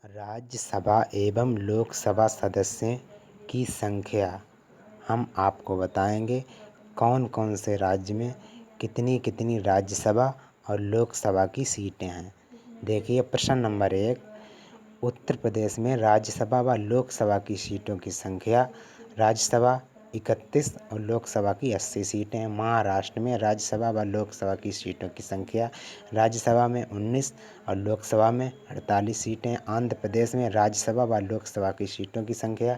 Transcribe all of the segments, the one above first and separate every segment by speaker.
Speaker 1: राज्यसभा एवं लोकसभा सदस्यों की संख्या हम आपको बताएंगे कौन कौन से राज्य में कितनी कितनी राज्यसभा और लोकसभा की सीटें हैं। देखिए प्रश्न नंबर 1, उत्तर प्रदेश में राज्यसभा व लोकसभा की सीटों की संख्या राज्यसभा 31 और लोकसभा की 80 सीटें हैं। महाराष्ट्र में राज्यसभा व लोकसभा की सीटों की संख्या राज्यसभा में 19 और लोकसभा में 48 सीटें। आंध्र प्रदेश में राज्यसभा व लोकसभा की सीटों की संख्या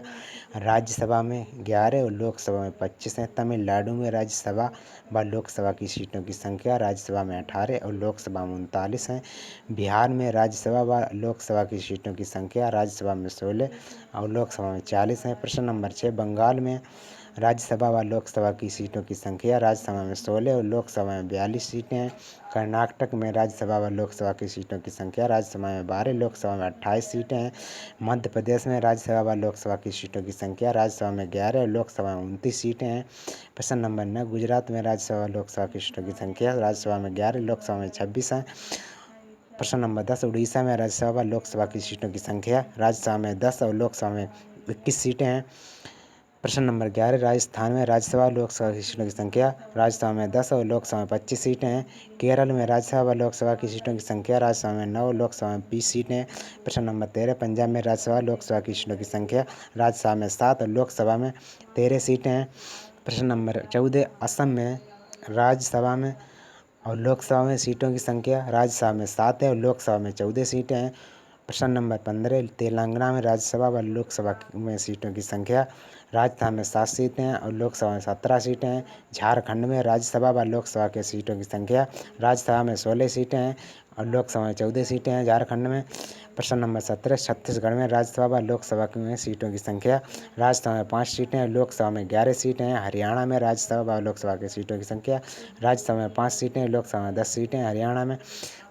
Speaker 1: राज्यसभा में 11 और लोकसभा में 25 है। तमिलनाडु में राज्यसभा व लोकसभा की सीटों की संख्या राज्यसभा में 18 और लोकसभा में 39 है। बिहार में राज्यसभा व लोकसभा की सीटों की संख्या राज्यसभा में 16 और लोकसभा में 40 है। प्रश्न नंबर 6, बंगाल में राज्यसभा व लोकसभा की सीटों की संख्या राज्यसभा में 16 और लोकसभा में 42 सीटें हैं। कर्नाटक में राज्यसभा व लोकसभा की सीटों की संख्या राज्यसभा में 12, लोकसभा में 28 सीटें हैं। मध्य प्रदेश में राज्यसभा व लोकसभा की सीटों की संख्या राज्यसभा में 11 और लोकसभा में 29 सीटें हैं। प्रश्न नंबर 9, गुजरात में राज्यसभा व लोकसभा की सीटों की संख्या राज्यसभा में 11, लोकसभा में 26 है। प्रश्न नंबर 10, उड़ीसा में राज्यसभा व लोकसभा की सीटों की संख्या राज्यसभा में 10 और लोकसभा में 21 सीटें हैं। प्रश्न नंबर 11, राजस्थान में राज्यसभा लोकसभा की सीटों की संख्या राज्यसभा में 10 और लोकसभा में 25 सीटें हैं। केरल में राज्यसभा व लोकसभा की सीटों की संख्या राज्यसभा में 9 और लोकसभा में 20 सीटें हैं। प्रश्न नंबर 13, पंजाब में राज्यसभा लोकसभा की सीटों की संख्या राज्यसभा में 7 और लोकसभा में 13 सीटें हैं। प्रश्न नंबर 14, असम में राज्यसभा में और लोकसभा में सीटों की संख्या राज्यसभा में 7 है और लोकसभा में 14 सीटें हैं। प्रश्न नंबर 15, तेलंगाना में राज्यसभा व लोकसभा में सीटों की संख्या राज्यसभा में 7 सीटें हैं और लोकसभा में 17 सीटें हैं। झारखंड में राज्यसभा व लोकसभा की सीटों की संख्या राज्यसभा में 16 सीटें हैं और लोकसभा में 14 सीटें हैं झारखंड में। प्रश्न नंबर 17, छत्तीसगढ़ में राज्यसभा व लोकसभा में सीटों की संख्या राज्यसभा में 5 सीटें हैं, लोकसभा में 11 सीटें हैं। हरियाणा में राज्यसभा व लोकसभा की सीटों की संख्या राज्यसभा में 5 सीटें, लोकसभा में 10 सीटें हैं हरियाणा में।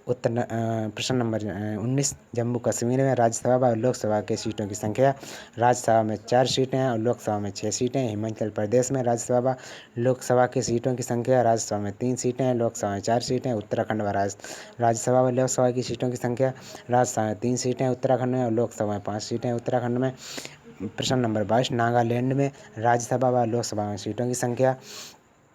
Speaker 1: प्रश्न नंबर 19, जम्मू कश्मीर में राज्यसभा व लोकसभा की सीटों की संख्या राज्यसभा में 4 सीटें हैं और लोकसभा में 6 सीटें हैं। हिमाचल प्रदेश में राज्यसभा व लोकसभा की सीटों की संख्या राज्यसभा में 3 सीटें हैं, लोकसभा में 4 सीटें हैं। उत्तराखंड में राज्यसभा व लोकसभा की सीटों की संख्या राज्यसभा में 3 सीटें हैं उत्तराखंड में और लोकसभा में 5 सीटें हैं उत्तराखंड में। प्रश्न नंबर 22, नागालैंड में राज्यसभा व लोकसभा में सीटों की संख्या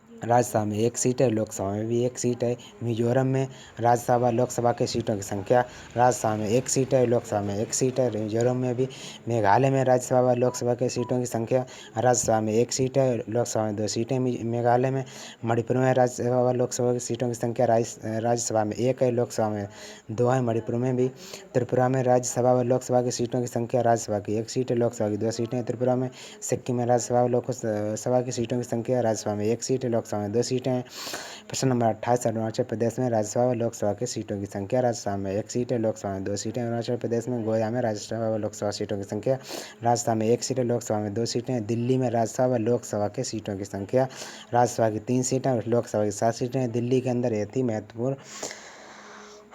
Speaker 1: राज्यसभा में 1 सीट है, लोकसभा में भी 1 सीट है। मिजोरम में राज्यसभा लोकसभा की सीटों की संख्या राज्यसभा में 1 सीट है, लोकसभा में 1 सीट है मिजोरम में भी। मेघालय में राज्यसभा व लोकसभा की सीटों की संख्या राज्यसभा में 1 सीट है, लोकसभा में 2 सीटें मेघालय में। मणिपुर में राज्यसभा व लोकसभा की सीटों की संख्या राज्यसभा में 1 है, लोकसभा में 2 है मणिपुर में भी। त्रिपुरा में राज्यसभा व लोकसभा की सीटों की संख्या राज्यसभा की 1 सीट है, लोकसभा की 2 सीटें हैं त्रिपुरा में। सिक्किम में राज्यसभा व लोकसभा की सीटों की संख्या राज्यसभा में 1 सीट है, लोकसभा में 2 सीटें हैं। प्रश्न नंबर 28, अरुणाचल प्रदेश में राज्यसभा व लोकसभा की सीटों की संख्या राज्यसभा में 1 सीट है, लोकसभा में 2 सीटें। अरुणाचल प्रदेश में गोया में राज्यसभा व लोकसभा सीटों की संख्या राज्यसभा में 1 सीट है, लोकसभा में 2 सीटें हैं। दिल्ली में राज्यसभा व लोकसभा की सीटों की संख्या राज्यसभा की 3 सीटें और लोकसभा की 7 सीटें हैं। दिल्ली के अंदर ये थी महत्वपूर्ण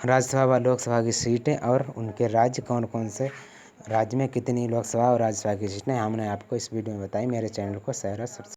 Speaker 1: राज्यसभा व लोकसभा की सीटें और उनके राज्य कौन कौन से राज्य में कितनी लोकसभा और राज्यसभा की सीटें हमने आपको इस वीडियो में बताई। मेरे चैनल को शेयर और सब्सक्राइब